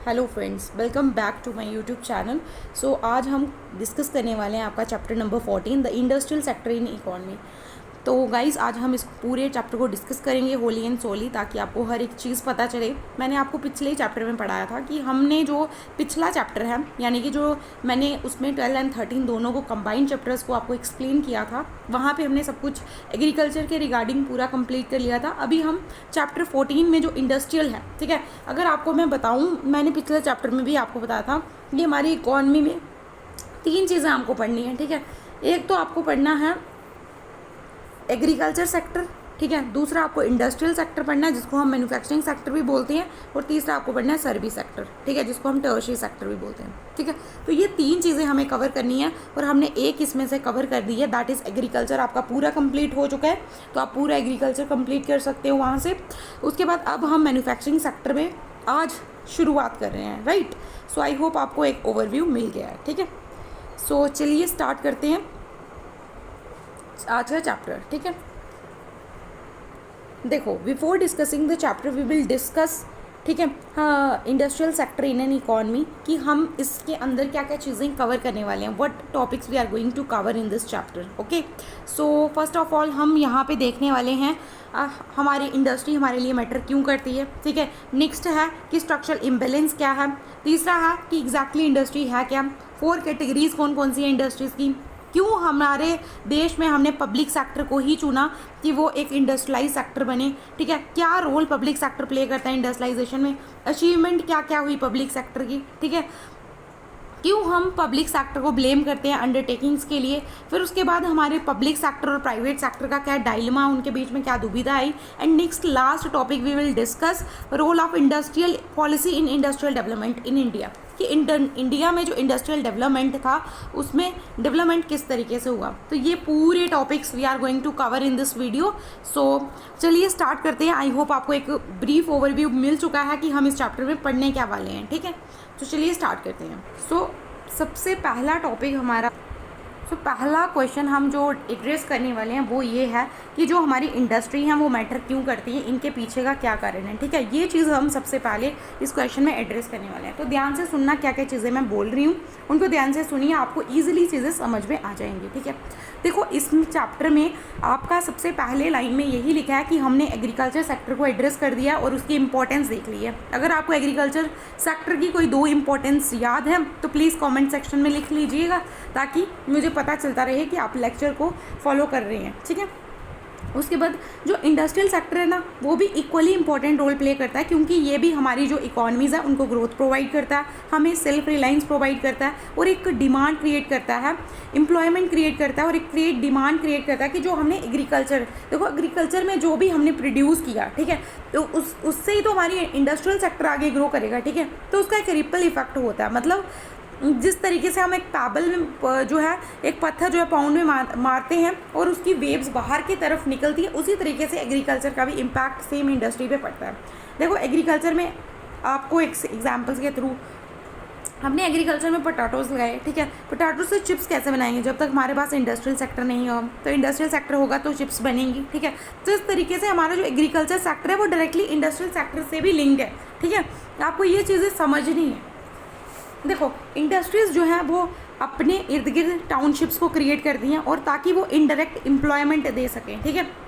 Hello friends, welcome back to my YouTube channel. So आज हम discuss करने वाले हैं आपका chapter number 14 the industrial sector in economy. तो गाइस आज हम इस पूरे चैप्टर को डिस्कस करेंगे होली एंड सोली, ताकि आपको हर एक चीज़ पता चले। मैंने आपको पिछले चैप्टर में पढ़ाया था कि हमने जो पिछला चैप्टर है, यानी कि जो मैंने उसमें 12 एंड 13 दोनों को कंबाइंड चैप्टर्स को आपको एक्सप्लेन किया था, वहाँ पे हमने सब कुछ एग्रीकल्चर के रिगार्डिंग पूरा कंप्लीट कर लिया था। अभी हम चैप्टर 14 में जो इंडस्ट्रियल है, ठीक है, अगर आपको मैं बताऊँ, मैंने पिछले चैप्टर में भी आपको बताया था कि हमारी इकॉनमी में 3 चीज़ें हमको पढ़नी है, ठीक है। एक तो आपको पढ़ना है एग्रीकल्चर सेक्टर, ठीक है। दूसरा आपको इंडस्ट्रियल सेक्टर पढ़ना है, जिसको हम मैन्युफैक्चरिंग सेक्टर भी बोलते हैं। और तीसरा आपको पढ़ना है सर्विस सेक्टर, ठीक है, जिसको हम टर्शियरी सेक्टर भी बोलते हैं, ठीक है। तो ये 3 चीज़ें हमें कवर करनी है और हमने एक इसमें से कवर कर दी है, दैट इज़ एग्रीकल्चर। आपका पूरा कंप्लीट हो चुका है, तो आप पूरा एग्रीकल्चर कंप्लीट कर सकते हो वहाँ से। उसके बाद अब हम मैन्युफैक्चरिंग सेक्टर में आज शुरुआत कर रहे हैं, राइट। सो आई होप आपको एक ओवरव्यू मिल गया है, ठीक है। सो चलिए स्टार्ट करते हैं आज का चैप्टर, ठीक है। देखो, before discussing the chapter we will discuss, ठीक है, हाँ, industrial sector in an economy, कि हम इसके अंदर क्या क्या चीज़ें कवर करने वाले हैं, what topics we are going to cover in this chapter, okay. So first of all हम यहाँ पे देखने वाले हैं हमारी इंडस्ट्री हमारे लिए मैटर क्यों करती है, ठीक है। नेक्स्ट है कि स्ट्रक्चरल इम्बेलेंस क्या है। तीसरा है कि एग्जैक्टली इंडस्ट्री है क्या। 4 कैटेगरीज कौन कौन सी है इंडस्ट्रीज़ की। क्यों हमारे देश में हमने पब्लिक सेक्टर को ही चुना कि वो एक इंडस्ट्रियलाइज सेक्टर बने, ठीक है। क्या रोल पब्लिक सेक्टर प्ले करता है इंडस्ट्रियलाइजेशन में, अचीवमेंट क्या क्या हुई पब्लिक सेक्टर की, ठीक है। क्यों हम पब्लिक सेक्टर को ब्लेम करते हैं अंडरटेकिंग्स के लिए। फिर उसके बाद हमारे पब्लिक सेक्टर और प्राइवेट सेक्टर का क्या डायलेमा, उनके बीच में क्या दुविधा आई। And next last topic we will discuss role of industrial policy in industrial development in India, कि इंडिया में जो इंडस्ट्रियल डेवलपमेंट था उसमें डेवलपमेंट किस तरीके से हुआ। तो ये पूरे topics we are going to cover in this video. So चलिए स्टार्ट करते हैं। आई होप आपको एक ब्रीफ ओवरव्यू मिल चुका है कि हम इस चैप्टर में पढ़ने क्या वाले हैं, ठीक है। तो चलिए स्टार्ट करते हैं। सो सबसे पहला टॉपिक हमारा, पहला क्वेश्चन हम जो एड्रेस करने वाले हैं वो ये है कि जो हमारी इंडस्ट्री है वो मैटर क्यों करती है, इनके पीछे का क्या कारण है, ठीक है। ये चीज़ हम सबसे पहले इस क्वेश्चन में एड्रेस करने वाले हैं। तो ध्यान से सुनना, क्या क्या चीज़ें मैं बोल रही हूँ उनको ध्यान से सुनिए, आपको ईजिली चीज़ें समझ में आ जाएंगी, ठीक है। देखो, इस चैप्टर में आपका सबसे पहले लाइन में यही लिखा है कि हमने एग्रीकल्चर सेक्टर को एड्रेस कर दिया और उसकी इंपॉर्टेंस देख ली है। अगर आपको एग्रीकल्चर सेक्टर की कोई 2 इंपॉर्टेंस याद है तो प्लीज़ कमेंट सेक्शन में लिख लीजिएगा, ताकि मुझे पता चलता रहे कि आप लेक्चर को फॉलो कर रहे हैं, ठीक है। उसके बाद जो इंडस्ट्रियल सेक्टर है ना, वो भी इक्वली इंपॉर्टेंट रोल प्ले करता है, क्योंकि ये भी हमारी जो इकोनॉमीज़ है उनको ग्रोथ प्रोवाइड करता है, हमें सेल्फ रिलायंस प्रोवाइड करता है और एक डिमांड क्रिएट करता है, एम्प्लॉयमेंट क्रिएट करता है और एक डिमांड क्रिएट करता है कि जो हमने एग्रीकल्चर, देखो एग्रीकल्चर में जो भी हमने प्रोड्यूस किया, ठीक है, तो उससे ही तो हमारी इंडस्ट्रियल सेक्टर आगे ग्रो करेगा, ठीक है। तो उसका एक रिपल इफेक्ट होता है, मतलब जिस तरीके से हम एक पैबल में जो है, एक पत्थर जो है पाउंड में मारते हैं और उसकी वेव्स बाहर की तरफ निकलती है, उसी तरीके से एग्रीकल्चर का भी इम्पैक्ट सेम इंडस्ट्री पे पड़ता है। देखो, एग्रीकल्चर में आपको एक एग्जांपल्स के थ्रू, हमने एग्रीकल्चर में पोटैटोज लगाए, ठीक है। पोटैटो से चिप्स कैसे बनाएंगे, जब तक हमारे पास इंडस्ट्रियल सेक्टर नहीं हो, तो इंडस्ट्रियल सेक्टर होगा तो चिप्स बनेंगी, ठीक है। तो इस तरीके से हमारा जो एग्रीकल्चर सेक्टर है वो डायरेक्टली इंडस्ट्रियल सेक्टर से भी लिंक्ड है, ठीक है। आपको ये चीज़ें समझनी है। देखो, इंडस्ट्रीज़ जो हैं वो अपने इर्द गिर्द टाउनशिप्स को क्रिएट करती हैं, और ताकि वो इनडायरेक्ट एम्प्लॉयमेंट दे सकें, ठीक है।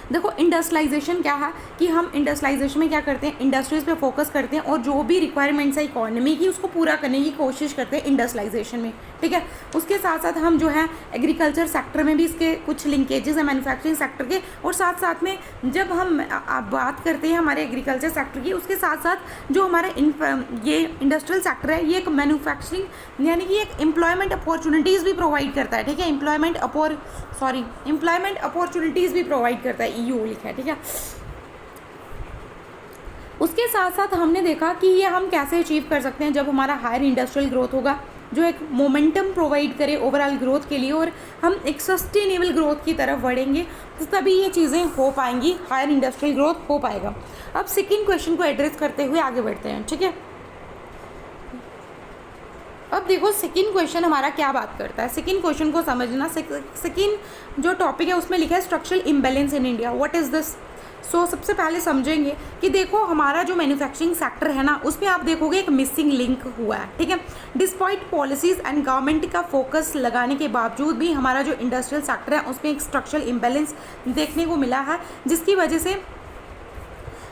देखो, इंडस्ट्रियलाइजेशन क्या है कि हम इंडस्ट्रियलाइजेशन में क्या करते हैं, इंडस्ट्रीज़ पे फोकस करते हैं और जो भी रिक्वायरमेंट्स है इकोनॉमी की उसको पूरा करने की कोशिश करते हैं इंडस्ट्रियलाइजेशन में, ठीक है। उसके साथ साथ हम जो है एग्रीकल्चर सेक्टर में भी इसके कुछ लिंकेजेस हैं मैन्युफैक्चरिंग सेक्टर के, और साथ साथ में जब हम बात करते हैं हमारे एग्रीकल्चर सेक्टर की, उसके साथ साथ जो हमारा ये इंडस्ट्रियल सेक्टर है ये एक मैन्युफैक्चरिंग यानी कि एक एम्प्लॉयमेंट अपॉर्चुनिटीज़ भी प्रोवाइड करता है, ठीक है। एम्प्लॉयमेंट अपॉर्चुनिटीज़ भी प्रोवाइड करता है, ईयू लिखा है, ठीक है। उसके साथ साथ हमने देखा कि ये हम कैसे अचीव कर सकते हैं, जब हमारा हायर इंडस्ट्रियल ग्रोथ होगा जो एक मोमेंटम प्रोवाइड करे ओवरऑल ग्रोथ के लिए, और हम एक सस्टेनेबल ग्रोथ की तरफ बढ़ेंगे, तो तभी ये चीज़ें हो पाएंगी, हायर इंडस्ट्रियल ग्रोथ हो पाएगा। अब सेकेंड क्वेश्चन को एड्रेस करते हुए आगे बढ़ते हैं, ठीक है। अब देखो, सेकंड क्वेश्चन हमारा क्या बात करता है, सेकंड क्वेश्चन को समझना। सेकंड जो टॉपिक है उसमें लिखा है structural imbalance in India, what is this. So सबसे पहले समझेंगे कि देखो हमारा जो मैन्युफैक्चरिंग सेक्टर है ना, उसमें आप देखोगे एक मिसिंग लिंक हुआ है, ठीक है। डिस्पाइट पॉलिसीज़ एंड गवर्नमेंट का फोकस लगाने के बावजूद भी हमारा जो इंडस्ट्रियल सेक्टर है उसमें एक स्ट्रक्चरल इम्बैलेंस देखने को मिला है, जिसकी वजह से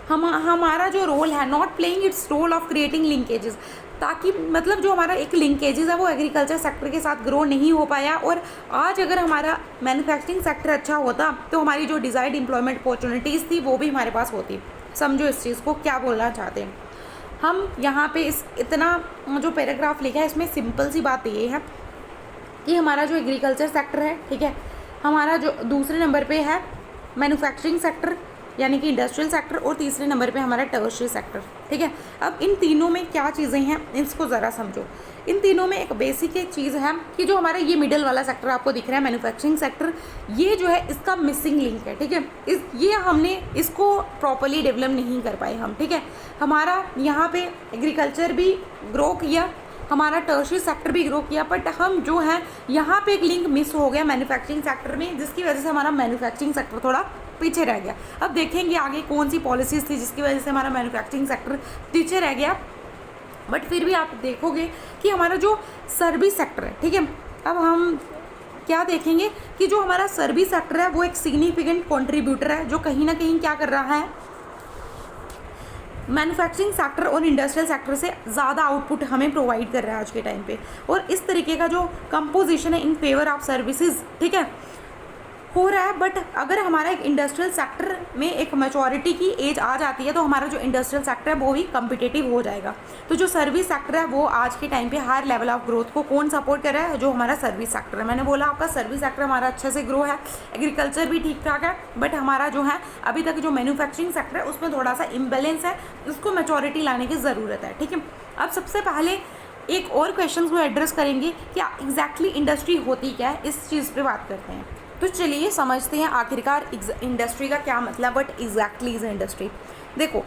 हमारा जो रोल है not playing its role of creating linkages, ताकि मतलब जो हमारा एक लिंकेजेस है वो एग्रीकल्चर सेक्टर के साथ ग्रो नहीं हो पाया। और आज अगर हमारा मैन्युफैक्चरिंग सेक्टर अच्छा होता तो हमारी जो डिज़ायर्ड एम्प्लॉयमेंट अपॉर्चुनिटीज़ थी वो भी हमारे पास होती। समझो इस चीज़ को क्या बोलना चाहते हैं हम यहाँ पे। इस इतना जो पैराग्राफ लिखा है इसमें सिंपल सी बात ये है कि हमारा जो एग्रीकल्चर सेक्टर है, ठीक है, हमारा जो दूसरे नंबर पे है मैन्युफैक्चरिंग सेक्टर यानी कि इंडस्ट्रियल सेक्टर, और तीसरे नंबर पे हमारा टर्शियरी सेक्टर, ठीक है। अब इन तीनों में क्या चीज़ें हैं इसको ज़रा समझो। इन तीनों में एक बेसिक एक चीज़ है कि जो हमारा ये मिडल वाला सेक्टर आपको दिख रहा है मैन्युफैक्चरिंग सेक्टर, ये जो है इसका मिसिंग लिंक है, ठीक है। ये हमने इसको प्रॉपरली डेवलप नहीं कर पाए हम, ठीक है। हमारा यहाँ पे एग्रीकल्चर भी ग्रो किया, हमारा टर्शियरी सेक्टर भी ग्रो किया, बट हम जो है यहाँ पे एक लिंक मिस हो गया मैन्युफैक्चरिंग सेक्टर में, जिसकी वजह से हमारा मैन्युफैक्चरिंग सेक्टर थोड़ा पीछे रह गया। अब देखेंगे आगे कौन सी पॉलिसीज़ थी जिसकी वजह से हमारा मैन्युफैक्चरिंग सेक्टर पीछे रह गया, बट फिर भी आप देखोगे कि हमारा जो सर्विस सेक्टर है, ठीक है। अब हम क्या देखेंगे कि जो हमारा सर्विस सेक्टर है वो एक सिग्निफिकेंट कंट्रीब्यूटर है, जो कहीं ना कहीं क्या कर रहा है, मैन्युफैक्चरिंग सेक्टर और इंडस्ट्रियल सेक्टर से ज़्यादा आउटपुट हमें प्रोवाइड कर रहा है आज के टाइम पे। और इस तरीके का जो कंपोजिशन है इन फेवर ऑफ सर्विसेज, ठीक है, हो रहा है। बट अगर हमारा एक इंडस्ट्रियल सेक्टर में एक मैच्योरिटी की एज आ जाती है तो हमारा जो इंडस्ट्रियल सेक्टर है वो भी कम्पिटिटिव हो जाएगा। तो जो सर्विस सेक्टर है वो आज के टाइम पे हायर लेवल ऑफ ग्रोथ को कौन सपोर्ट कर रहा है, जो हमारा सर्विस सेक्टर है। मैंने बोला आपका सर्विस सेक्टर हमारा अच्छे से ग्रो है, एग्रीकल्चर भी ठीक ठाक है, बट हमारा जो है अभी तक जो मैन्युफैक्चरिंग सेक्टर है उसमें थोड़ा सा इम्बैलेंस है, उसको मैच्योरिटी लाने की ज़रूरत है, ठीक है। अब सबसे पहले एक और क्वेश्चन को एड्रेस करेंगे कि एग्जैक्टली इंडस्ट्री होती क्या है, इस चीज़ पर बात करते हैं। तो चलिए समझते हैं आखिरकार इंडस्ट्री का क्या मतलब, बट एग्जैक्टली इज इंडस्ट्री। देखो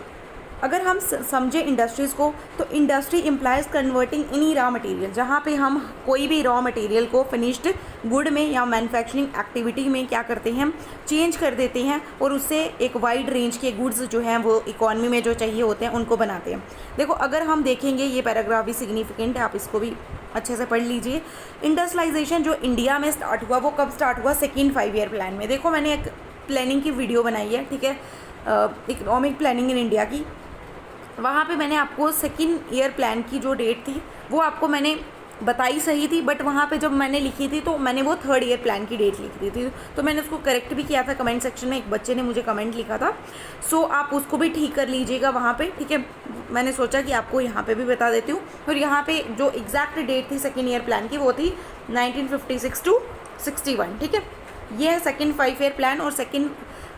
अगर हम समझे इंडस्ट्रीज़ को तो industry implies converting any raw material, जहाँ पे हम कोई भी रॉ मटेरियल को फिनिश्ड गुड में या मैन्युफैक्चरिंग एक्टिविटी में क्या करते हैं, चेंज कर देते हैं और उससे एक वाइड रेंज के गुड्स जो हैं वो इकॉनमी में जो चाहिए होते हैं उनको बनाते हैं। देखो अगर हम देखेंगे ये पैराग्राफ भी सिग्निफिकेंट है, आप इसको भी अच्छे से पढ़ लीजिए। इंडस्ट्रियलाइजेशन जो इंडिया में स्टार्ट हुआ वो कब स्टार्ट हुआ, सेकेंड 5 ईयर प्लान में। देखो मैंने एक प्लानिंग की वीडियो बनाई है, ठीक है, इकोनॉमिक प्लानिंग इन इंडिया की, वहाँ पे मैंने आपको सेकेंड ईयर प्लान की जो डेट थी वो आपको मैंने बताई सही थी, बट वहाँ पे जब मैंने लिखी थी तो मैंने वो 3rd ईयर प्लान की डेट लिख दी थी, तो मैंने उसको करेक्ट भी किया था। कमेंट सेक्शन में एक बच्चे ने मुझे कमेंट लिखा था, सो आप उसको भी ठीक कर लीजिएगा वहाँ पे, ठीक है। मैंने सोचा कि आपको यहाँ पे भी बता देती हूँ। और यहाँ पे जो एग्जैक्ट डेट थी सेकेंड ईयर प्लान की वो थी 1956 to 61, ठीक है। ये है सेकेंड 5 ईयर प्लान। और सेकेंड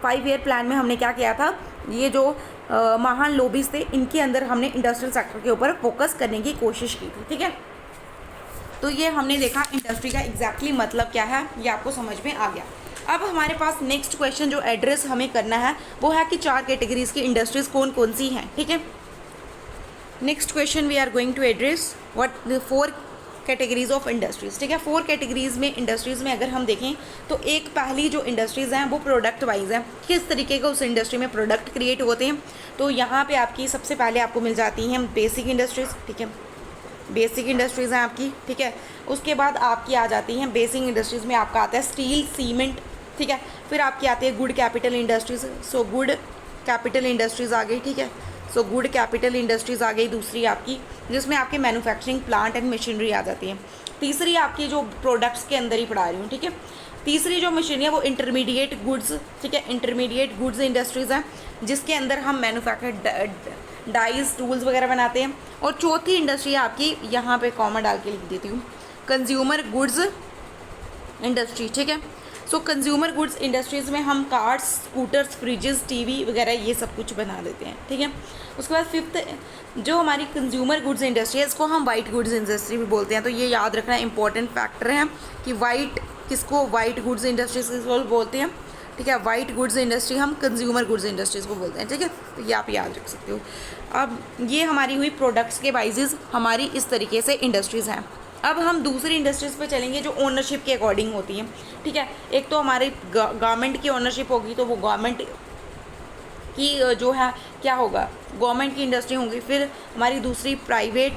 5 ईयर प्लान में हमने क्या किया था, ये जो महान लॉबीज थे इनके अंदर हमने इंडस्ट्रियल सेक्टर के ऊपर फोकस करने की कोशिश की थी, ठीक है। तो ये हमने देखा इंडस्ट्री का एग्जैक्टली मतलब क्या है, ये आपको समझ में आ गया। अब हमारे पास नेक्स्ट क्वेश्चन जो एड्रेस हमें करना है वो है कि 4 कैटेगरीज की इंडस्ट्रीज कौन कौन सी हैं, ठीक है। Next question we are going to address what the 4 categories of industries, ठीक है। 4 कैटेगरीज में इंडस्ट्रीज़ में अगर हम देखें तो एक पहली जो इंडस्ट्रीज़ हैं वो प्रोडक्ट वाइज है, किस तरीके का उस इंडस्ट्री में प्रोडक्ट क्रिएट होते हैं। तो यहाँ पे आपकी सबसे पहले आपको मिल जाती हैं बेसिक इंडस्ट्रीज़, ठीक है, बेसिक इंडस्ट्रीज़ हैं आपकी, ठीक है। उसके बाद आपकी आ जाती हैं बेसिक इंडस्ट्रीज़ में आपका आता है स्टील, सीमेंट, ठीक है। फिर आपकी आती है good capital industries, so good capital industries आ गई, ठीक है। सो गुड कैपिटल इंडस्ट्रीज़ आ गई दूसरी आपकी, जिसमें आपके मैन्युफैक्चरिंग प्लांट एंड मशीनरी आ जाती है। तीसरी आपकी जो प्रोडक्ट्स के अंदर ही पढ़ा रही हूँ, ठीक है। तीसरी जो मशीनरी है वो इंटरमीडिएट गुड्स, ठीक है, इंटरमीडिएट गुड्स इंडस्ट्रीज़ हैं जिसके अंदर हम मैन्युफैक्चर डाइज टूल्स वगैरह बनाते हैं। और चौथी इंडस्ट्री है आपकी, यहाँ पे कॉमा डाल के लिख देती हूँ, कंज्यूमर गुड्स इंडस्ट्री, ठीक है। सो कंज्यूमर गुड्स इंडस्ट्रीज़ में हम कार्स, स्कूटर्स, फ्रिजेस, टीवी वगैरह ये सब कुछ बना देते हैं, ठीक है। उसके बाद 5th जो हमारी कंज्यूमर गुड्स इंडस्ट्री है इसको हम वाइट गुड्स इंडस्ट्री भी बोलते हैं। तो ये याद रखना इंपॉर्टेंट फैक्टर है कि वाइट किसको वाइट गुड्स इंडस्ट्रीज किसको बोलते हैं, ठीक है। वाइट गुड्स इंडस्ट्री हम कंज्यूमर गुड्स इंडस्ट्रीज़ को बोलते हैं, ठीक है। तो ये आप याद रख सकते हो। अब ये हमारी हुई प्रोडक्ट्स के वाइजेज हमारी इस तरीके से इंडस्ट्रीज़ हैं। अब हम दूसरी इंडस्ट्रीज़ पे चलेंगे जो ओनरशिप के अकॉर्डिंग होती हैं, ठीक है। एक तो हमारी गवर्नमेंट की ओनरशिप होगी, तो वो गवर्नमेंट कि जो है क्या होगा, गवर्नमेंट की इंडस्ट्री होंगी, फिर हमारी दूसरी प्राइवेट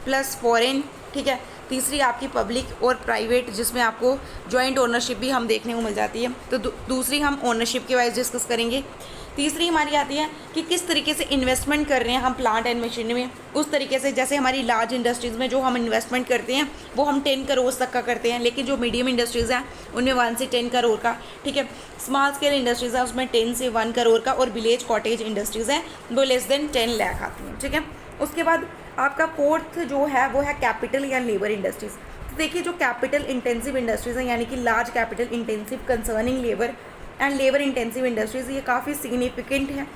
प्लस फॉरेन, ठीक है, तीसरी आपकी पब्लिक और प्राइवेट, जिसमें आपको जॉइंट ओनरशिप भी हम देखने को मिल जाती है। तो दूसरी हम ओनरशिप के वाइज डिस्कस करेंगे। तीसरी हमारी आती है कि किस तरीके से इन्वेस्टमेंट कर रहे हैं हम प्लांट एंड मशीनरी में, उस तरीके से जैसे हमारी लार्ज इंडस्ट्रीज़ में जो हम इन्वेस्टमेंट करते हैं वो हम 10 करोड़ तक का करते हैं, लेकिन जो मीडियम इंडस्ट्रीज़ हैं उनमें 1 से 10 करोड़ का, ठीक है। स्मॉल स्केल इंडस्ट्रीज़ है उसमें 10 से 1 करोड़ का, और विलेज कॉटेज इंडस्ट्रीज़ हैं वो लेस देन 10 लाख आती हैं, ठीक है। उसके बाद आपका फोर्थ जो है वो है कैपिटल या लेबर इंडस्ट्रीज़। तो देखिए जो कैपिटल इंटेंसिव इंडस्ट्रीज़ हैं, यानी कि large capital intensive concerning labour and labour intensive industries, ये काफ़ी सिग्निफिकेंट है,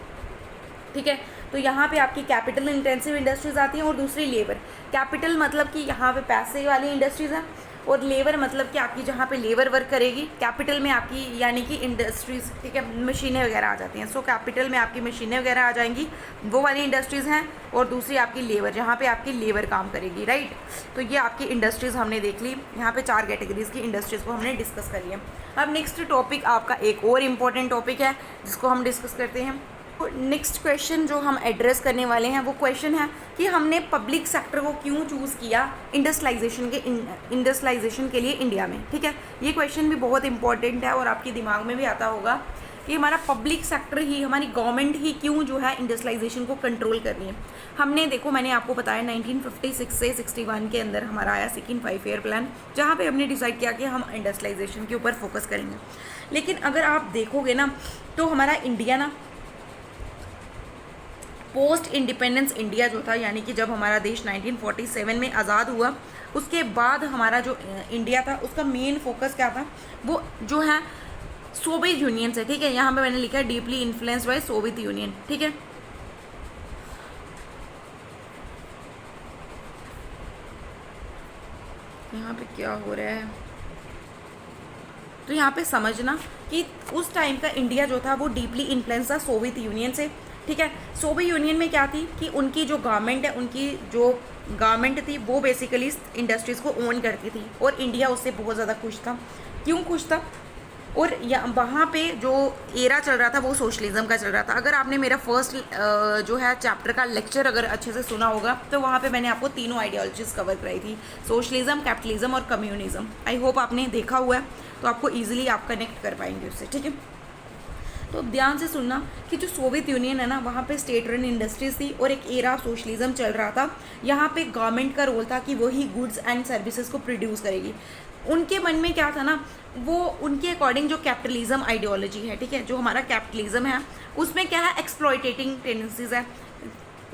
ठीक है। तो यहाँ पे आपकी कैपिटल इंटेंसिव इंडस्ट्रीज़ आती हैं और दूसरी लेबर। कैपिटल मतलब कि यहाँ पे पैसे वाली इंडस्ट्रीज़ हैं, और लेबर मतलब कि आपकी जहाँ पे लेबर वर्क करेगी। कैपिटल में आपकी यानी कि इंडस्ट्रीज़, ठीक है, मशीनें वगैरह आ जाती हैं। सो कैपिटल में आपकी मशीनें वगैरह आ जाएंगी, वो वाली इंडस्ट्रीज़ हैं, और दूसरी आपकी लेबर, जहाँ पे आपकी लेबर काम करेगी, राइट। तो ये आपकी इंडस्ट्रीज़ हमने देख ली। यहाँ पे 4 कैटेगरीज़ की इंडस्ट्रीज़ को हमने डिस्कस कर लिया। अब नेक्स्ट टॉपिक आपका एक और इम्पॉर्टेंट टॉपिक है जिसको हम डिस्कस करते हैं। नेक्स्ट क्वेश्चन जो हम एड्रेस करने वाले हैं वो क्वेश्चन है कि हमने पब्लिक सेक्टर को क्यों चूज़ किया इंडस्ट्रियलाइजेशन के लिए इंडिया में, ठीक है। ये क्वेश्चन भी बहुत इंपॉर्टेंट है और आपके दिमाग में भी आता होगा कि हमारा पब्लिक सेक्टर ही, हमारी गवर्नमेंट ही क्यों जो है इंडस्ट्रियलाइजेशन को कंट्रोल कर रही है। हमने देखो, मैंने आपको बताया 1956 से 61 के अंदर हमारा आया सेकंड 5 ईयर प्लान, जहाँ पे हमने डिसाइड किया कि हम इंडस्ट्रियलाइजेशन के ऊपर फोकस करेंगे। लेकिन अगर आप देखोगे ना तो हमारा इंडिया ना पोस्ट इंडिपेंडेंस इंडिया जो था, यानी कि जब हमारा देश 1947 में आज़ाद हुआ, उसके बाद हमारा जो इंडिया था उसका मेन फोकस क्या था, वो जो है सोवियत यूनियन से, ठीक है। यहाँ पे मैंने लिखा है deeply influenced by Soviet union, ठीक है। यहाँ पे क्या हो रहा है, तो यहाँ पे समझना कि उस टाइम का इंडिया जो था वो डीपली इन्फ्लुएंस था सोवियत यूनियन से, ठीक है। सोवियत यूनियन में क्या थी कि उनकी जो गवर्नमेंट है, उनकी जो गवर्नमेंट थी वो बेसिकली इंडस्ट्रीज़ को ओन करती थी, और इंडिया उससे बहुत ज़्यादा खुश था। क्यों खुश था? और वहाँ पे जो एरा चल रहा था वो सोशलिज्म का चल रहा था। अगर आपने मेरा फर्स्ट जो है चैप्टर का लेक्चर अगर अच्छे से सुना होगा तो वहाँ पे मैंने आपको तीनों आइडियोलॉजीज़ कवर कराई थी, सोशलिज्म, कैपिटलिज्म और कम्युनिज्म। आई होप आपने देखा हुआ है, तो आपको ईजिली आप कनेक्ट कर पाएंगे उससे, ठीक है। तो ध्यान से सुनना कि जो सोवियत यूनियन है ना, वहाँ पे स्टेट रन इंडस्ट्रीज थी और एक एरा सोशलिज्म चल रहा था। यहाँ पे गवर्नमेंट का रोल था कि वही गुड्स एंड सर्विसेज को प्रोड्यूस करेगी। उनके मन में क्या था ना, वो उनके अकॉर्डिंग जो कैपिटलिज्म आइडियोलॉजी है, ठीक है, जो हमारा कैपिटलिज्म है उसमें क्या है, एक्सप्लॉयटेटिंग टेंडेंसीज है,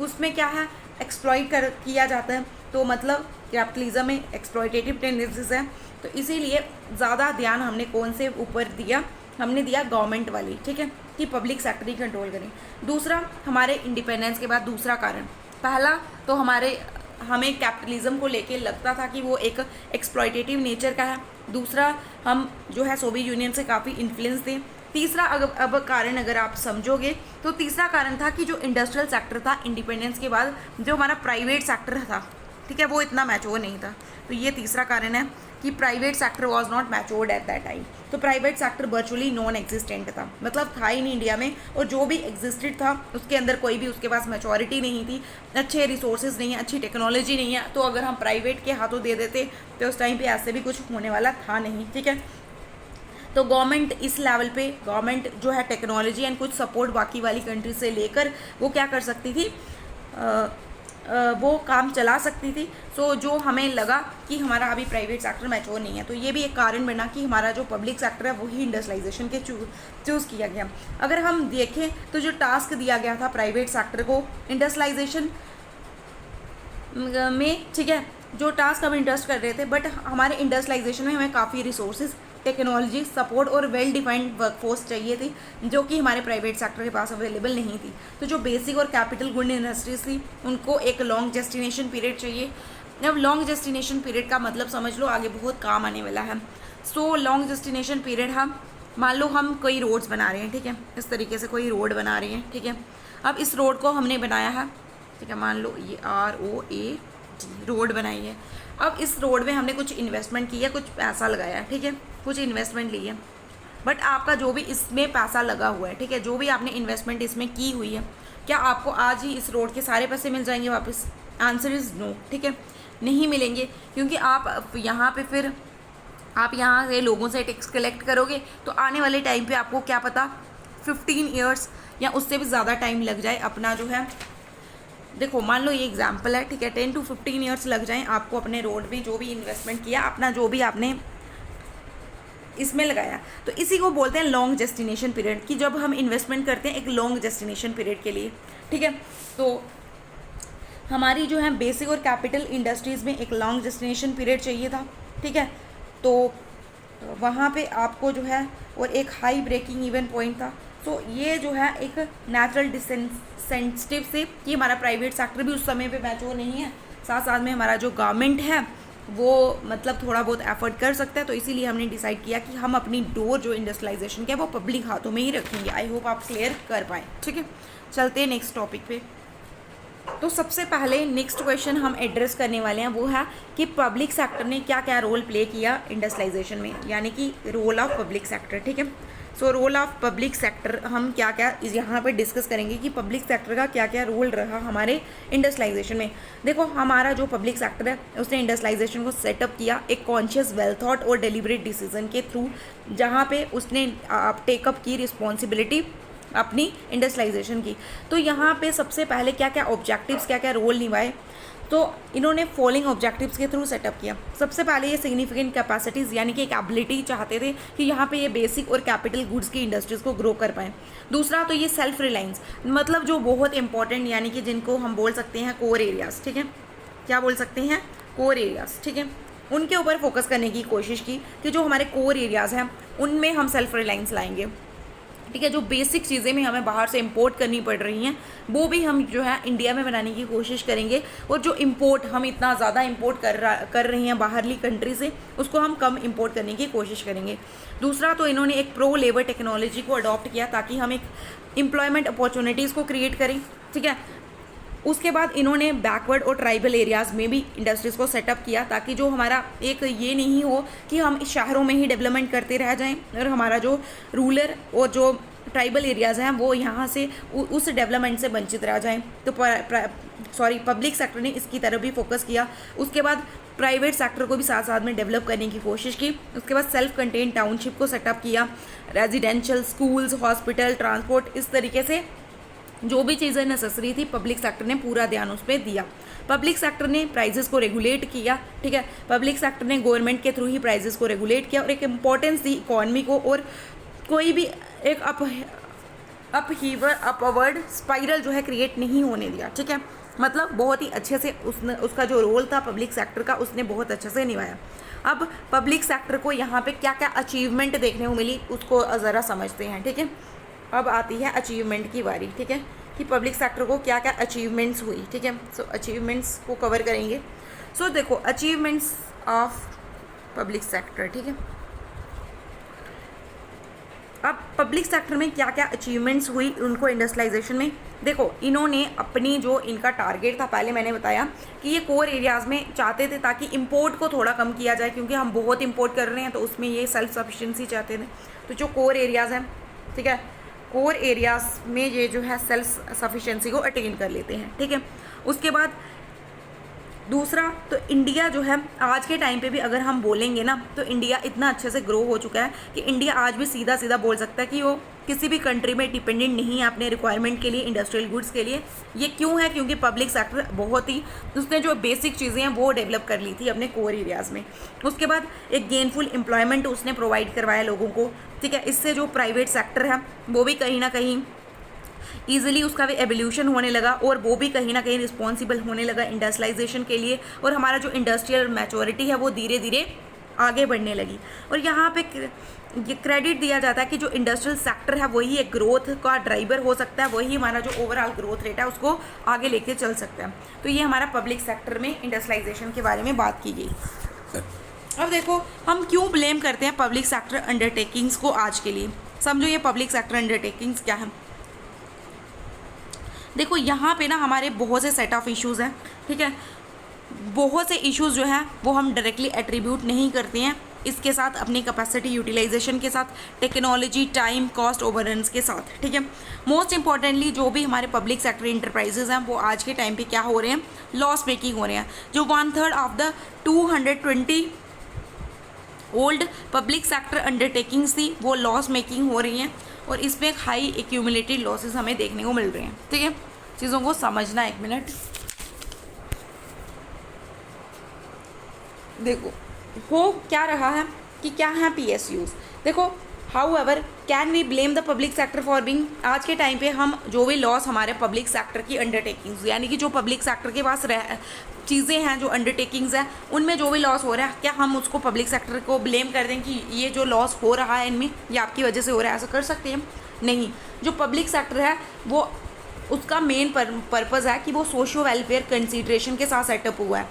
उसमें क्या है, एक्सप्लॉयट किया जाता है। तो मतलब कैपिटलिज्म में एक्सप्लॉयटेटिव टेंडेंसीज है, तो इसीलिए ज़्यादा ध्यान हमने कौन से ऊपर दिया, हमने दिया गवर्नमेंट वाली, ठीक है, कि पब्लिक सेक्टर ही कंट्रोल करें। दूसरा, हमारे इंडिपेंडेंस के बाद दूसरा कारण, पहला तो हमें कैपिटलिज्म को लेके लगता था कि वो एक एक्सप्लॉयटेटिव नेचर का है। दूसरा, हम जो है सोवियत यूनियन से काफ़ी इन्फ्लुएंस थे। तीसरा अब कारण अगर आप समझोगे तो तीसरा कारण था कि जो इंडस्ट्रियल सेक्टर था इंडिपेंडेंस के बाद, जो हमारा प्राइवेट सेक्टर था, ठीक है, वो इतना मैच्योर नहीं था। तो ये तीसरा कारण है कि private sector was not matured at that time. तो private sector virtually non existent था, मतलब था ही नहीं इंडिया में, और जो भी एग्जिस्टेड था उसके अंदर कोई भी उसके पास मैच्योरिटी नहीं थी, अच्छे रिसोर्सेज नहीं है, अच्छी टेक्नोलॉजी नहीं है। तो अगर हम प्राइवेट के हाथों दे देते तो उस टाइम पे ऐसे भी कुछ होने वाला था नहीं, ठीक है। तो गवर्नमेंट इस लेवल पे, गवर्नमेंट जो है टेक्नोलॉजी एंड कुछ सपोर्ट बाकी वाली कंट्री से लेकर वो क्या कर सकती थी, वो काम चला सकती थी। सो जो हमें लगा कि हमारा अभी प्राइवेट सेक्टर मैच्योर नहीं है, तो ये भी एक कारण बना कि हमारा जो पब्लिक सेक्टर है वही इंडस्ट्रियलाइजेशन के चूज़ किया गया। अगर हम देखें तो जो टास्क दिया गया था प्राइवेट सेक्टर को इंडस्ट्रियलाइजेशन में, ठीक है, जो टास्क हम इंटरेस्ट कर रहे थे, बट हमारे इंडस्ट्रियलाइजेशन में हमें काफ़ी रिसोर्सेज, टेक्नोलॉजी, सपोर्ट और वेल डिफाइंड वर्कफोर्स चाहिए थी, जो कि हमारे प्राइवेट सेक्टर के पास अवेलेबल नहीं थी। तो जो बेसिक और कैपिटल गुड इंडस्ट्रीज थी उनको एक लॉन्ग जेस्टिनेशन पीरियड चाहिए। अब लॉन्ग जेस्टिनेशन पीरियड का मतलब समझ लो, आगे बहुत काम आने वाला है। सो लॉन्ग जेस्टिनेशन पीरियड, हम मान लो हम कोई रोड्स बना रहे हैं, ठीक है, इस तरीके से कोई रोड बना रहे हैं, ठीक है। अब इस रोड को हमने बनाया है, ठीक है, मान लो ये ROAD रोड बनाई है। अब इस रोड में हमने कुछ इन्वेस्टमेंट की है, कुछ पैसा लगाया है, ठीक है, कुछ इन्वेस्टमेंट ली है। बट आपका जो भी इसमें पैसा लगा हुआ है, ठीक है, जो भी आपने इन्वेस्टमेंट इसमें की हुई है, क्या आपको आज ही इस रोड के सारे पैसे मिल जाएंगे वापस? आंसर इज़ नो, ठीक है, नहीं मिलेंगे, क्योंकि आप यहाँ पे फिर आप यहाँ से लोगों से टैक्स कलेक्ट करोगे तो आने वाले टाइम पे आपको क्या पता 15 ईयर्स या उससे भी ज़्यादा टाइम लग जाए अपना जो है, देखो मान लो ये एग्जांपल है, ठीक है, 10 to 15 ईयर्स लग जाएं आपको अपने रोड में जो भी इन्वेस्टमेंट किया, अपना जो भी आपने इसमें लगाया, तो इसी को बोलते हैं लॉन्ग जेस्टिनेशन पीरियड, कि जब हम इन्वेस्टमेंट करते हैं एक लॉन्ग जेस्टिनेशन पीरियड के लिए, ठीक है। तो हमारी जो है बेसिक और कैपिटल इंडस्ट्रीज़ में एक लॉन्ग जेस्टिनेशन पीरियड चाहिए था, ठीक है, तो वहाँ पे आपको जो है और एक हाई ब्रेकिंग इवन पॉइंट था। तो ये जो है एक नेचुरल डिसेंसिटिव से कि हमारा प्राइवेट सेक्टर भी उस समय पे मैच्योर नहीं है, साथ साथ में हमारा जो गवर्नमेंट है वो मतलब थोड़ा बहुत एफर्ट कर सकता है, तो इसीलिए हमने डिसाइड किया कि हम अपनी डोर जो इंडस्ट्रियलाइजेशन की है वो पब्लिक हाथों में ही रखेंगे। आई होप आप क्लियर कर पाएँ, ठीक है। चलते हैं नेक्स्ट टॉपिक पे। तो सबसे पहले नेक्स्ट क्वेश्चन हम एड्रेस करने वाले हैं वो है कि पब्लिक सेक्टर ने क्या क्या रोल प्ले किया इंडस्ट्रियलाइजेशन में, यानी कि रोल ऑफ पब्लिक सेक्टर, ठीक है। So role of public sector हम क्या क्या यहाँ पे डिस्कस करेंगे कि पब्लिक सेक्टर का क्या क्या रोल रहा हमारे इंडस्ट्रियलाइजेशन में। देखो हमारा जो पब्लिक सेक्टर है उसने इंडस्ट्रियलाइजेशन को सेटअप किया एक कॉन्शियस वेल थॉट और डेलिबरेट डिसीजन के थ्रू, जहाँ पे उसने टेकअप की रिस्पॉन्सिबिलिटी अपनी इंडस्ट्रियलाइजेशन की। तो यहाँ पे सबसे पहले क्या क्या ऑब्जेक्टिव्स, क्या क्या रोल निभाए, तो इन्होंने फॉलोइंग ऑब्जेक्टिव्स के थ्रू सेटअप किया। सबसे पहले ये सिग्निफिकेंट कैपेसिटीज़ यानी कि एक एबिलिटी चाहते थे कि यहाँ पे ये बेसिक और कैपिटल गुड्स की इंडस्ट्रीज़ को ग्रो कर पाएँ। दूसरा तो ये सेल्फ रिलायंस, मतलब जो बहुत इंपॉर्टेंट यानी कि जिनको हम बोल सकते हैं कोर एरियाज़, ठीक है, क्या बोल सकते हैं, कोर एरियाज़, ठीक है, उनके ऊपर फोकस करने की कोशिश की कि जो हमारे कोर एरियाज़ हैं उनमें हम सेल्फ रिलायंस लाएंगे, ठीक है। जो बेसिक चीज़ें में हमें बाहर से इंपोर्ट करनी पड़ रही हैं वो भी हम जो है इंडिया में बनाने की कोशिश करेंगे, और जो इंपोर्ट हम इतना ज़्यादा इंपोर्ट कर रहे हैं बाहरली कंट्री से उसको हम कम इंपोर्ट करने की कोशिश करेंगे। दूसरा तो इन्होंने एक प्रो लेबर टेक्नोलॉजी को अडॉप्ट किया ताकि हम एक एम्प्लॉयमेंट अपॉर्चुनिटीज़ को क्रिएट करें, ठीक है। उसके बाद इन्होंने बैकवर्ड और ट्राइबल एरियाज़ में भी इंडस्ट्रीज़ को सेटअप किया ताकि जो हमारा एक ये नहीं हो कि हम शहरों में ही डेवलपमेंट करते रह जाएं और हमारा जो रूरल और जो ट्राइबल एरियाज़ हैं वो यहाँ से उस डेवलपमेंट से वंचित रह जाएं। तो पब्लिक सेक्टर ने इसकी तरफ भी फोकस किया। उसके बाद प्राइवेट सेक्टर को भी साथ साथ में डेवलप करने की कोशिश की। उसके बाद सेल्फ कंटेन टाउनशिप को सेटअप किया, रेजिडेंशियल, स्कूल्स, हॉस्पिटल, ट्रांसपोर्ट, इस तरीके से जो भी चीज़ें नेसेसरी थी पब्लिक सेक्टर ने पूरा ध्यान उस पर दिया। पब्लिक सेक्टर ने प्राइजेस को रेगुलेट किया, ठीक है, पब्लिक सेक्टर ने गवर्नमेंट के थ्रू ही प्राइजेस को रेगुलेट किया और एक इम्पॉर्टेंस दी इकॉनमी को, और कोई भी एक अपवर्ड स्पाइरल जो है क्रिएट नहीं होने दिया, ठीक है। मतलब बहुत ही अच्छे से उसका जो रोल था पब्लिक सेक्टर का उसने बहुत अच्छे से निभाया। अब पब्लिक सेक्टर को यहाँ पे क्या क्या अचीवमेंट देखने को मिली उसको ज़रा समझते हैं, ठीक है। अब आती है अचीवमेंट की बारी, ठीक है, कि पब्लिक सेक्टर को क्या क्या अचीवमेंट्स हुई, ठीक है। सो अचीवमेंट्स को कवर करेंगे। सो देखो अचीवमेंट्स ऑफ पब्लिक सेक्टर, ठीक है। अब पब्लिक सेक्टर में क्या क्या अचीवमेंट्स हुई उनको इंडस्ट्रियलाइजेशन में, देखो इन्होंने अपनी जो इनका टारगेट था, पहले मैंने बताया कि ये कोर एरियाज़ में चाहते थे ताकि इंपोर्ट को थोड़ा कम किया जाए, क्योंकि हम बहुत इंपोर्ट कर रहे हैं तो उसमें ये सेल्फ सफिशिएंसी चाहते थे। तो जो कोर एरियाज़ हैं, ठीक है, कोर एरियाज़ में ये जो है सेल्फ सफिशिएंसी को अटेन कर लेते हैं, ठीक है। उसके बाद दूसरा तो इंडिया जो है आज के टाइम पे भी अगर हम बोलेंगे ना तो इंडिया इतना अच्छे से ग्रो हो चुका है कि इंडिया आज भी सीधा सीधा बोल सकता है कि वो किसी भी कंट्री में डिपेंडेंट नहीं है अपने रिक्वायरमेंट के लिए, इंडस्ट्रियल गुड्स के लिए। ये क्यों है? क्योंकि पब्लिक सेक्टर बहुत ही उसने जो बेसिक चीज़ें हैं वो डेवलप कर ली थी अपने कोर एरियाज़ में। उसके बाद एक गेनफुल एम्प्लॉयमेंट उसने प्रोवाइड करवाया लोगों को, ठीक है। इससे जो प्राइवेट सेक्टर है वो भी कहीं ना कहीं ईजिली उसका भी एवोल्यूशन होने लगा और वो भी कहीं ना कहीं रिस्पॉन्सिबल होने लगा इंडस्ट्रियलाइजेशन के लिए, और हमारा जो इंडस्ट्रियल मैच्योरिटी है वो धीरे धीरे आगे बढ़ने लगी। और यहाँ पे ये क्रेडिट दिया जाता है कि जो इंडस्ट्रियल सेक्टर है वही एक ग्रोथ का ड्राइवर हो सकता है, वही हमारा जो ओवरऑल ग्रोथ रेट है उसको आगे लेके चल सकता है। तो ये हमारा पब्लिक सेक्टर में इंडस्ट्रियलाइजेशन के बारे में बात की गई। अब देखो हम क्यों ब्लेम करते हैं पब्लिक सेक्टर अंडरटेकिंग्स को आज के लिए। समझो ये पब्लिक सेक्टर अंडरटेकिंग्स क्या है। देखो यहाँ पे ना हमारे बहुत से सेट ऑफ इश्यूज़ हैं, ठीक है। बहुत से इश्यूज़ जो हैं वो हम डायरेक्टली एट्रीब्यूट नहीं करते हैं इसके साथ अपनी कैपेसिटी यूटिलाइजेशन के साथ, टेक्नोलॉजी, टाइम, कॉस्ट ओवररन्स के साथ, ठीक है। मोस्ट इंपॉर्टेंटली जो भी हमारे पब्लिक सेक्टर इंटरप्राइजेज हैं वो आज के टाइम पे क्या हो रहे हैं, लॉस मेकिंग हो रहे हैं। जो 1/3 of the 220 old public sector undertakings थी वो लॉस मेकिंग हो रही हैं और इसमें हाई एक्यूमुलेटेड लॉसेस हमें देखने को मिल रहे हैं, ठीक है। चीज़ों को समझना, एक मिनट देखो हो क्या रहा है कि क्या है PSUs। देखो however can we blame the public sector for being, आज के टाइम पे हम जो भी लॉस हमारे पब्लिक सेक्टर की अंडरटेकिंग्स यानी कि जो पब्लिक सेक्टर के पास चीज़ें हैं, जो अंडरटेकिंग्स हैं, उनमें जो भी लॉस हो रहा है, क्या हम उसको पब्लिक सेक्टर को ब्लेम कर दें कि ये जो लॉस हो रहा है इनमें ये आपकी वजह से हो रहा है, ऐसा कर सकते हैं? नहीं। जो पब्लिक सेक्टर है वो उसका मेन पर्पज़ है कि वो सोशो वेलफेयर कंसिडरेशन के साथ सेटअप हुआ है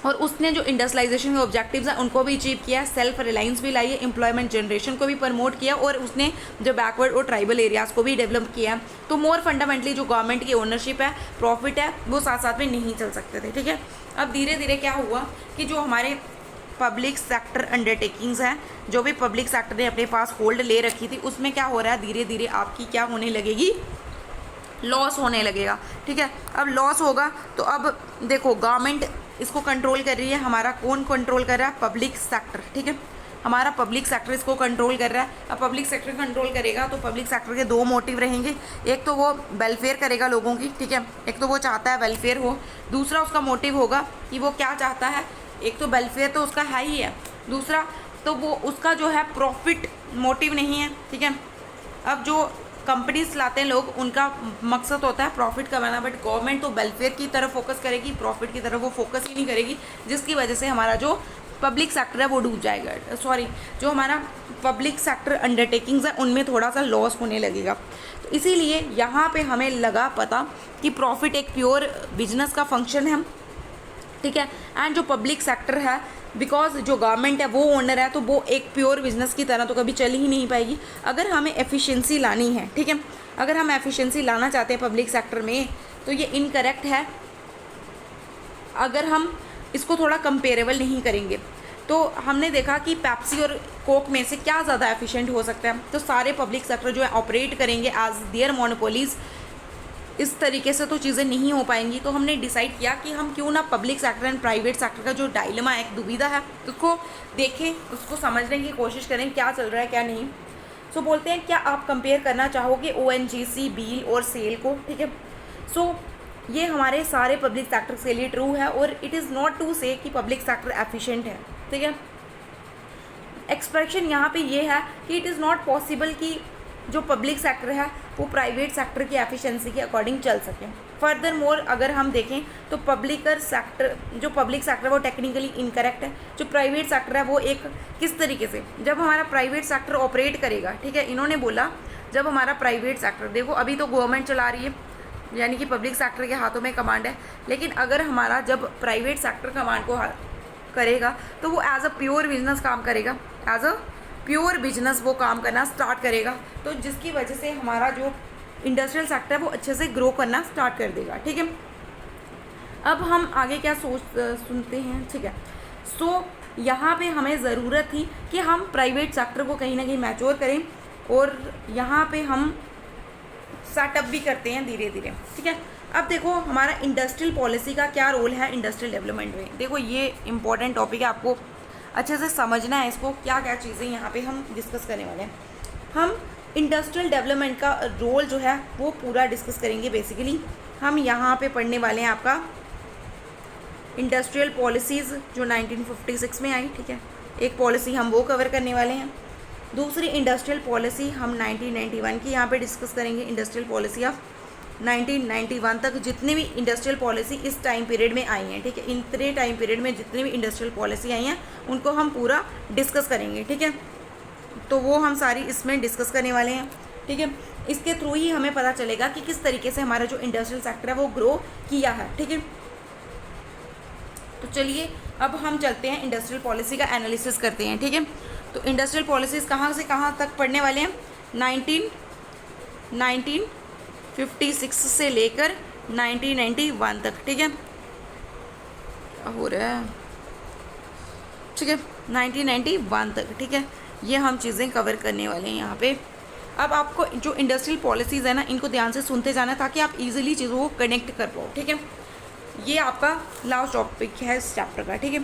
और उसने जो इंडस्ट्रियलाइजेशन के ऑब्जेक्टिव्स हैं उनको भी अचीव किया, सेल्फ रिलायंस भी लाई है, एम्प्लॉयमेंट जनरेशन को भी प्रमोट किया और उसने जो बैकवर्ड और ट्राइबल एरियाज़ को भी डेवलप किया। तो मोर फंडामेंटली जो गवर्नमेंट की ओनरशिप है, प्रॉफिट है, वो साथ साथ में नहीं चल सकते थे, ठीक है। अब धीरे धीरे क्या हुआ कि जो हमारे पब्लिक सेक्टर अंडरटेकिंग्स हैं, जो भी पब्लिक सेक्टर ने अपने पास होल्ड ले रखी थी, उसमें क्या हो रहा है, धीरे धीरे आपकी क्या होने लगेगी, लॉस होने लगेगा, ठीक है। अब लॉस होगा तो अब देखो गवर्नमेंट इसको कंट्रोल कर रही है, हमारा कौन कंट्रोल कर रहा है, पब्लिक सेक्टर, ठीक है। हमारा पब्लिक सेक्टर इसको कंट्रोल कर रहा है। अब पब्लिक सेक्टर कंट्रोल करेगा तो पब्लिक सेक्टर के दो मोटिव रहेंगे, एक तो वो वेलफेयर करेगा लोगों की, ठीक है, एक तो वो चाहता है वेलफेयर हो, दूसरा उसका मोटिव होगा कि वो क्या चाहता है, एक तो वेलफेयर तो उसका है ही है, दूसरा तो वो उसका जो है प्रॉफिट मोटिव नहीं है, ठीक है। अब जो कंपनीज लाते हैं लोग, उनका मकसद होता है प्रॉफिट कमाना, बट गवर्नमेंट तो वेलफेयर की तरफ फोकस करेगी, प्रॉफिट की तरफ वो फोकस ही नहीं करेगी, जिसकी वजह से हमारा जो पब्लिक सेक्टर है वो डूब जाएगा, सॉरी जो हमारा पब्लिक सेक्टर अंडरटेकिंग्स है उनमें थोड़ा सा लॉस होने लगेगा। तो इसीलिए यहाँ पे हमें लगा पता कि प्रॉफिट एक प्योर बिजनेस का फंक्शन है, ठीक है, एंड जो पब्लिक सेक्टर है बिकॉज जो गवर्नमेंट है वो ओनर है तो वो एक प्योर बिजनेस की तरह तो कभी चल ही नहीं पाएगी। अगर हमें एफिशिएंसी लानी है, ठीक है, अगर हम एफिशिएंसी लाना चाहते हैं पब्लिक सेक्टर में तो ये इनकरेक्ट है। अगर हम इसको थोड़ा कंपेरेबल नहीं करेंगे तो हमने देखा कि पेप्सी और कोक में से क्या ज़्यादा एफिशिएंट हो सकता है, तो सारे पब्लिक सेक्टर जो है ऑपरेट करेंगे एज देयर मोनोपोलीज, इस तरीके से तो चीज़ें नहीं हो पाएंगी। तो हमने डिसाइड किया कि हम क्यों ना public sector and private sector का जो डायलेमा है, एक दुविधा है, उसको देखें, उसको समझने की कोशिश करें क्या चल रहा है क्या नहीं। सो बोलते हैं क्या आप कंपेयर करना चाहोगे ONGC, बील और सेल को, ठीक है। सो ये हमारे सारे पब्लिक सेक्टर के लिए ट्रू है और इट इज़ नॉट टू से कि पब्लिक सेक्टर एफिशिएंट है, ठीक है। एक्सप्रेशन यहाँ पे ये है कि इट इज़ नॉट पॉसिबल कि जो पब्लिक सेक्टर है वो प्राइवेट सेक्टर की एफिशिएंसी के अकॉर्डिंग चल सके। फर्दर मोर अगर हम देखें तो जो पब्लिक सेक्टर है वो टेक्निकली इनकरेक्ट है, जो प्राइवेट सेक्टर है वो एक किस तरीके से, जब हमारा प्राइवेट सेक्टर ऑपरेट करेगा, ठीक है, इन्होंने बोला जब हमारा प्राइवेट सेक्टर, देखो अभी तो गवर्नमेंट चला रही है यानी कि पब्लिक सेक्टर के हाथों में कमांड है, लेकिन अगर हमारा जब प्राइवेट सेक्टर कमांड को करेगा तो वो एज अ प्योर बिजनेस काम करेगा, एज अ प्योर बिजनेस वो काम करना स्टार्ट करेगा, तो जिसकी वजह से हमारा जो इंडस्ट्रियल सेक्टर है वो अच्छे से ग्रो करना स्टार्ट कर देगा, ठीक है। अब हम आगे क्या सुनते हैं, ठीक है। सो यहाँ पे हमें ज़रूरत थी कि हम प्राइवेट सेक्टर को कहीं ना कहीं मैच्योर करें और यहाँ पे हम सेटअप भी करते हैं धीरे धीरे, ठीक है। अब देखो हमारा इंडस्ट्रियल पॉलिसी का क्या रोल है इंडस्ट्रियल डेवलपमेंट में, देखो ये इंपॉर्टेंट टॉपिक है, आपको अच्छे से समझना है इसको, क्या क्या चीज़ें यहाँ पे हम डिस्कस करने वाले हैं। हम इंडस्ट्रियल डेवलपमेंट का रोल जो है वो पूरा डिस्कस करेंगे। बेसिकली हम यहाँ पे पढ़ने वाले हैं आपका इंडस्ट्रियल पॉलिसीज़ जो 1956 में आई, ठीक है, एक पॉलिसी हम वो कवर करने वाले हैं। दूसरी इंडस्ट्रियल पॉलिसी हम 1991 की यहाँ पे डिस्कस करेंगे, इंडस्ट्रियल पॉलिसी ऑफ 1991 तक जितनी भी इंडस्ट्रियल पॉलिसी इस टाइम पीरियड में आई हैं, ठीक है, इतने टाइम पीरियड में जितनी भी इंडस्ट्रियल पॉलिसी आई हैं उनको हम पूरा डिस्कस करेंगे, ठीक है। तो वो हम सारी इसमें डिस्कस करने वाले हैं, ठीक है। इसके थ्रू ही हमें पता चलेगा कि किस तरीके से हमारा जो इंडस्ट्रियल सेक्टर है वो ग्रो किया है, ठीक है। तो चलिए अब हम चलते हैं इंडस्ट्रियल पॉलिसी का एनालिसिस करते हैं, ठीक है। तो इंडस्ट्रियल पॉलिसीज़ कहाँ से कहाँ तक पढ़ने वाले हैं, 1956 से लेकर 1991 तक, ठीक है। क्या हो रहा है, ठीक है, 1991 तक। ठीक है, ये हम चीज़ें कवर करने वाले हैं यहाँ पे। अब आपको जो इंडस्ट्रियल पॉलिसीज़ है ना, इनको ध्यान से सुनते जाना ताकि आप इजीली चीज़ों को कनेक्ट कर पाओ। ठीक है, ये आपका लास्ट टॉपिक है इस चैप्टर का। ठीक है,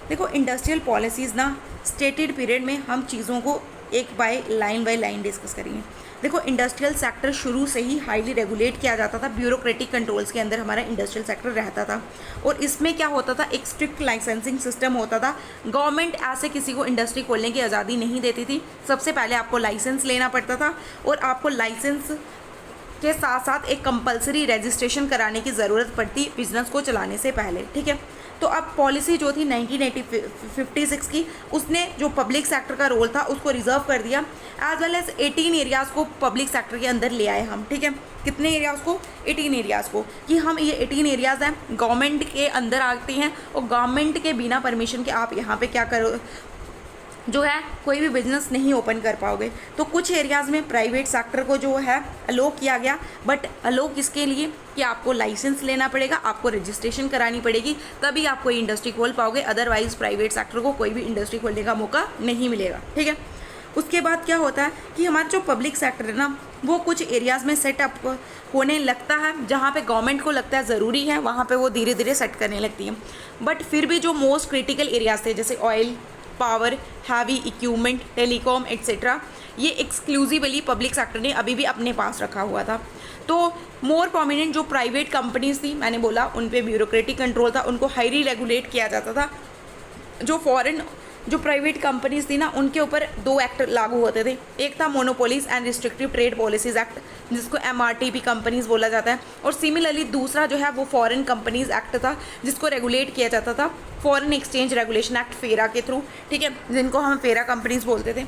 देखो इंडस्ट्रियल पॉलिसीज़ ना स्टेटेड पीरियड में हम चीज़ों को एक बाय लाइन डिस्कस करेंगे। देखो इंडस्ट्रियल सेक्टर शुरू से ही हाईली रेगुलेट किया जाता था, ब्यूरोक्रेटिक कंट्रोल्स के अंदर हमारा इंडस्ट्रियल सेक्टर रहता था। और इसमें क्या होता था, एक स्ट्रिक्ट लाइसेंसिंग सिस्टम होता था। गवर्नमेंट ऐसे किसी को इंडस्ट्री खोलने की आज़ादी नहीं देती थी। सबसे पहले आपको लाइसेंस लेना पड़ता था और आपको लाइसेंस के साथ साथ एक कंपलसरी रजिस्ट्रेशन कराने की ज़रूरत पड़ती बिजनेस को चलाने से पहले। ठीक है, तो अब पॉलिसी जो थी 1956 की, उसने जो पब्लिक सेक्टर का रोल था उसको रिजर्व कर दिया, एज वेल एज 18 एरियाज़ को पब्लिक सेक्टर के अंदर ले आए हम। ठीक है, कितने एरियाज़ को, 18 एरियाज़ को, कि हम ये 18 एरियाज़ हैं गवर्नमेंट के अंदर आते हैं और गवर्नमेंट के बिना परमिशन के आप यहाँ पे क्या करो, जो है कोई भी बिजनेस नहीं ओपन कर पाओगे। तो कुछ एरियाज़ में प्राइवेट सेक्टर को जो है अलो किया गया, बट अलो किसके लिए कि आपको लाइसेंस लेना पड़ेगा, आपको रजिस्ट्रेशन करानी पड़ेगी, तभी आप कोई इंडस्ट्री खोल पाओगे। अदरवाइज प्राइवेट सेक्टर को कोई भी इंडस्ट्री खोलने का मौका नहीं मिलेगा। ठीक है, उसके बाद क्या होता है कि हमारा जो पब्लिक सेक्टर है ना, वो कुछ एरियाज़ में सेटअप होने लगता है, जहाँ पे गवर्नमेंट को लगता है ज़रूरी है वहाँ पे वो धीरे धीरे सेट करने लगती है। बट फिर भी जो मोस्ट क्रिटिकल एरियाज़ थे जैसे oil, power, heavy equipment, telecom etcetera, ये एक्सक्लूसिवली पब्लिक सेक्टर ने अभी भी अपने पास रखा हुआ था। तो मोर प्रोमिनेंट जो प्राइवेट कंपनीज थी, मैंने बोला उन पे ब्यूरोक्रेटिक कंट्रोल था, उनको हाईली रेगुलेट किया जाता था। जो फॉरेन जो प्राइवेट कंपनीज थी ना, उनके ऊपर 2 एक्ट लागू होते थे। एक था monopolies and restrictive trade policies act, जिसको MRTP कंपनीज बोला जाता है, और सिमिलरली दूसरा जो है वो फॉरेन कंपनीज एक्ट था, जिसको रेगुलेट किया जाता था फॉरेन एक्सचेंज रेगुलेशन एक्ट, फेरा के थ्रू। ठीक है, जिनको हम फेरा कंपनीज बोलते थे।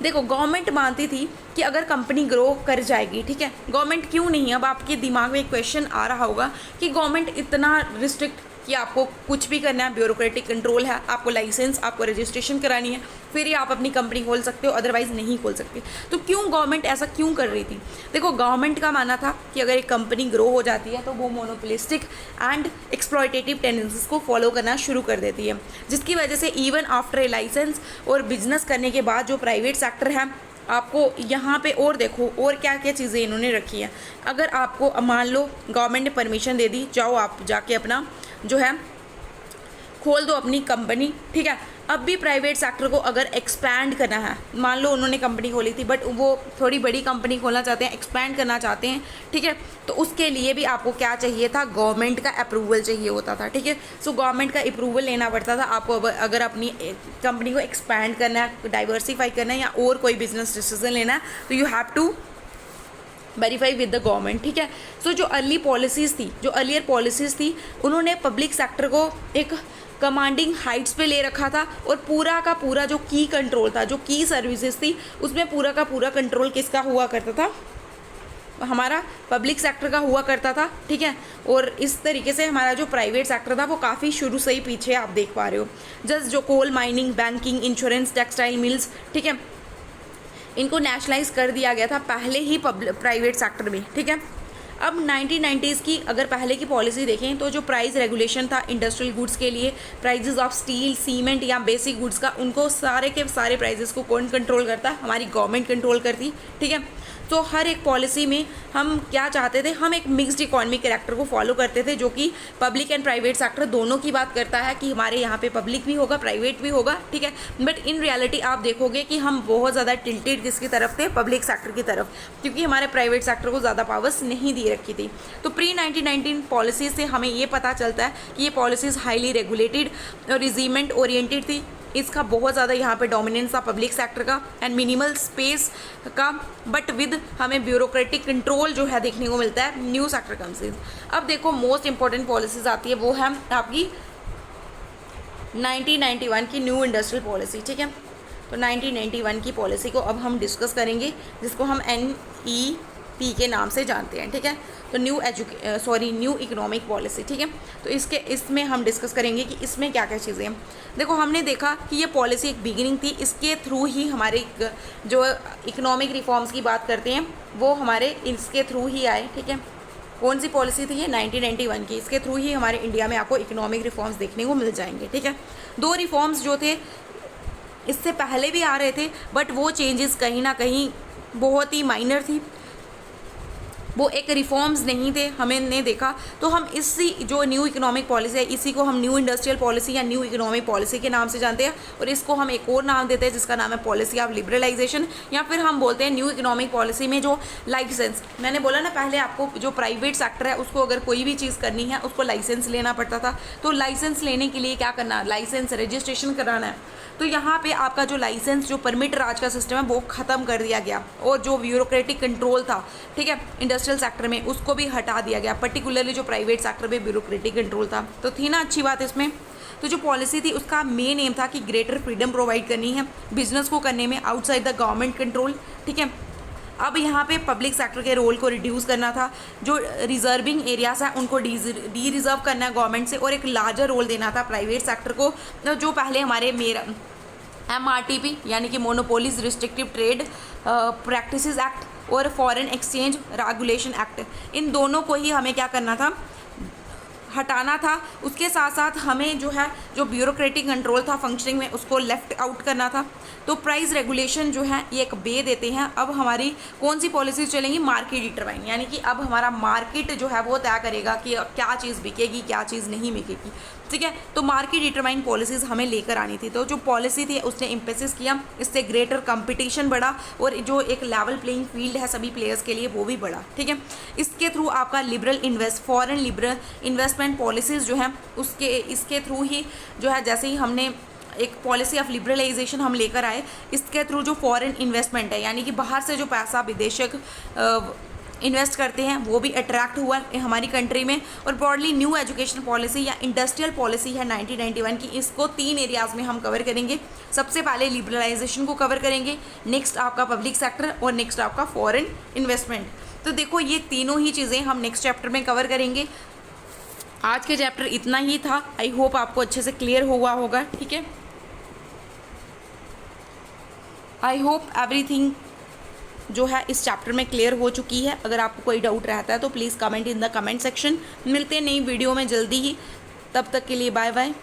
देखो गवर्नमेंट मानती थी कि अगर कंपनी ग्रो कर जाएगी, ठीक है, गवर्नमेंट क्यों नहीं, अब आपके दिमाग में एक क्वेश्चन आ रहा होगा कि गवर्नमेंट इतना रिस्ट्रिक्ट कि आपको कुछ भी करना है, ब्यूरोक्रेटिक कंट्रोल है, आपको लाइसेंस, आपको रजिस्ट्रेशन करानी है, फिर ही आप अपनी कंपनी खोल सकते हो, अदरवाइज नहीं खोल सकते। तो क्यों गवर्नमेंट ऐसा क्यों कर रही थी? देखो गवर्नमेंट का मानना था कि अगर एक कंपनी ग्रो हो जाती है तो वो मोनोपोलिस्टिक एंड एक्सप्लॉयटेटिव टेंडेंसीज को फॉलो करना शुरू कर देती है, जिसकी वजह से इवन आफ्टर ए लाइसेंस और बिजनेस करने के बाद जो प्राइवेट सेक्टर है, आपको यहाँ पे और देखो और क्या क्या चीज़ें इन्होंने रखी है। अगर आपको मान लो गवर्नमेंट ने परमिशन दे दी, जाओ आप जाके अपना जो है खोल दो अपनी कंपनी। ठीक है, अब भी प्राइवेट सेक्टर को अगर एक्सपैंड करना है, मान लो उन्होंने कंपनी खोली थी बट वो थोड़ी बड़ी कंपनी खोलना चाहते हैं, एक्सपैंड करना चाहते हैं, ठीक है, तो उसके लिए भी आपको क्या चाहिए था, गवर्नमेंट का अप्रूवल चाहिए होता था। ठीक है, सो गवर्नमेंट का अप्रूवल लेना पड़ता था आपको अगर अपनी कंपनी को एक्सपैंड करना है, डाइवर्सिफाई करना है या और कोई बिजनेस डिसीजन लेना है, तो you have to verify with the government. ठीक है, सो जो अर्लियर पॉलिसीज़ थी उन्होंने पब्लिक सेक्टर को एक कमांडिंग हाइट्स पे ले रखा था, और पूरा का पूरा जो की कंट्रोल था, जो की सर्विसेज थी, उसमें पूरा का पूरा कंट्रोल किसका हुआ करता था, हमारा पब्लिक सेक्टर का हुआ करता था। ठीक है, और इस तरीके से हमारा जो प्राइवेट सेक्टर था वो काफ़ी शुरू से ही पीछे आप देख पा रहे हो। जस्ट जो coal mining, banking, insurance, textile mills, ठीक है, इनको नेशनलाइज कर दिया गया था पहले ही प्राइवेट सेक्टर में। ठीक है, अब 1990s की अगर पहले की पॉलिसी देखें तो जो प्राइस रेगुलेशन था इंडस्ट्रियल गुड्स के लिए, प्राइजेस ऑफ स्टील, सीमेंट या बेसिक गुड्स का, उनको सारे के सारे प्राइजेस को कौन कंट्रोल करता, हमारी गवर्नमेंट कंट्रोल करती। ठीक है, तो हर एक पॉलिसी में हम क्या चाहते थे, हम एक मिक्स्ड इकोनॉमी कैरेक्टर को फॉलो करते थे, जो कि पब्लिक एंड प्राइवेट सेक्टर दोनों की बात करता है कि हमारे यहाँ पे पब्लिक भी होगा, प्राइवेट भी होगा। ठीक है, बट इन रियलिटी आप देखोगे कि हम बहुत ज़्यादा टिल्टेड किसकी तरफ थे, पब्लिक सेक्टर की तरफ, क्योंकि हमारे प्राइवेट सेक्टर को ज़्यादा पावर्स नहीं दी रखी थी। तो प्री 1919 पॉलिसीज़ से हमें ये पता चलता है कि ये पॉलिसीज़ हाईली रेगुलेटेड और रिजीमेंट ओरिएंटेड थी। इसका बहुत ज़्यादा यहाँ पे डोमिनेंस था पब्लिक सेक्टर का एंड मिनिमल स्पेस का, बट विद हमें ब्यूरोक्रेटिक कंट्रोल जो है देखने को मिलता है न्यू सेक्टर कंपनीज। अब देखो मोस्ट इंपॉर्टेंट पॉलिसीज आती है, वो है आपकी 1991 की न्यू इंडस्ट्रियल पॉलिसी। ठीक है, तो 1991 की पॉलिसी को अब हम डिस्कस करेंगे, जिसको हम NEP के नाम से जानते हैं। ठीक है, तो न्यू इकोनॉमिक पॉलिसी। ठीक है, तो इसमें हम डिस्कस करेंगे कि इसमें क्या क्या चीज़ें हैं। देखो हमने देखा कि ये पॉलिसी एक बिगिनिंग थी, इसके थ्रू ही हमारे जो इकोनॉमिक रिफॉर्म्स की बात करते हैं वो हमारे इसके थ्रू ही आए। ठीक है, कौन सी पॉलिसी थी ये? 1991 की। इसके थ्रू ही हमारे इंडिया में आपको इकोनॉमिक रिफॉर्म्स देखने को मिल जाएंगे। ठीक है, 2 रिफॉर्म्स जो थे इससे पहले भी आ रहे थे, बट वो चेंजेस कहीं ना कहीं बहुत ही माइनर थी, वो एक रिफॉर्म्स नहीं थे हमने देखा। तो हम इसी जो न्यू इकोनॉमिक पॉलिसी है इसी को हम न्यू इंडस्ट्रियल पॉलिसी या न्यू इकोनॉमिक पॉलिसी के नाम से जानते हैं, और इसको हम एक और नाम देते हैं जिसका नाम है पॉलिसी ऑफ लिबरलाइजेशन, या फिर हम बोलते हैं न्यू इकोनॉमिक पॉलिसी में जो लाइसेंस, मैंने बोला ना पहले आपको, जो प्राइवेट सेक्टर है उसको अगर कोई भी चीज़ करनी है उसको लाइसेंस लेना पड़ता था। तो लाइसेंस लेने के लिए क्या करना, लाइसेंस रजिस्ट्रेशन कराना है। तो यहाँ पे आपका जो लाइसेंस, जो परमिट राज का सिस्टम है वो ख़त्म कर दिया गया, और जो ब्यूरोक्रेटिक कंट्रोल था, ठीक है, इंडस्ट्रियल सेक्टर में, उसको भी हटा दिया गया। पर्टिकुलरली जो प्राइवेट सेक्टर में ब्यूरोक्रेटिक कंट्रोल था, तो थी ना अच्छी बात इसमें। तो जो पॉलिसी थी उसका मेन एम था कि ग्रेटर फ्रीडम प्रोवाइड करनी है बिजनेस को करने में आउटसाइड द गवर्नमेंट कंट्रोल। ठीक है, अब यहाँ पे पब्लिक सेक्टर के रोल को रिड्यूस करना था, जो रिजर्विंग एरियाज हैं उनको डी रिजर्व करना है गवर्नमेंट से, और एक लार्जर रोल देना था प्राइवेट सेक्टर को, जो पहले हमारे MRTP यानी कि monopolies restrictive trade practices act और फॉरेन एक्सचेंज रेगुलेशन एक्ट, इन दोनों को ही हमें क्या करना था, हटाना था। उसके साथ साथ हमें जो है जो ब्यूरोक्रेटिक कंट्रोल था फंक्शनिंग में उसको लेफ्ट आउट करना था। तो प्राइस रेगुलेशन जो है ये एक बे देते हैं। अब हमारी कौन सी पॉलिसीज चलेंगी, मार्केट डिटरमाइन, यानी कि अब हमारा मार्केट जो है वो तय करेगा कि क्या चीज़ बिकेगी क्या चीज़ नहीं बिकेगी। ठीक है, तो मार्केट डिटरमाइन पॉलिसीज़ हमें लेकर आनी थी। तो जो पॉलिसी थी उसने इम्पेसिस किया, इससे ग्रेटर कंपटीशन बढ़ा, और जो एक लेवल प्लेइंग फील्ड है सभी प्लेयर्स के लिए वो भी बढ़ा। ठीक है, इसके थ्रू आपका फॉरेन लिबरल इन्वेस्टमेंट पॉलिसीज़ जो हैं इसके थ्रू ही जो है, जैसे ही हमने एक पॉलिसी ऑफ लिबरलाइजेशन हम लेकर आए, इसके थ्रू जो फॉरेन इन्वेस्टमेंट है यानी कि बाहर से जो पैसा विदेशक इन्वेस्ट करते हैं वो भी अट्रैक्ट हुआ हमारी कंट्री में। और ब्रॉडली न्यू एजुकेशन पॉलिसी या इंडस्ट्रियल पॉलिसी है 1991 की, इसको 3 एरियाज़ में हम कवर करेंगे। सबसे पहले लिबरलाइजेशन को कवर करेंगे, नेक्स्ट आपका पब्लिक सेक्टर, और नेक्स्ट आपका फॉरेन इन्वेस्टमेंट। तो देखो ये तीनों ही चीज़ें हम नेक्स्ट चैप्टर में कवर करेंगे। आज के चैप्टर इतना ही था, आई होप आपको अच्छे से क्लियर हुआ होगा। ठीक है, आई होप एवरीथिंग जो है इस चैप्टर में क्लियर हो चुकी है। अगर आपको कोई डाउट रहता है तो please comment in the comment section. मिलते हैं नई वीडियो में जल्दी ही, तब तक के लिए बाय बाय।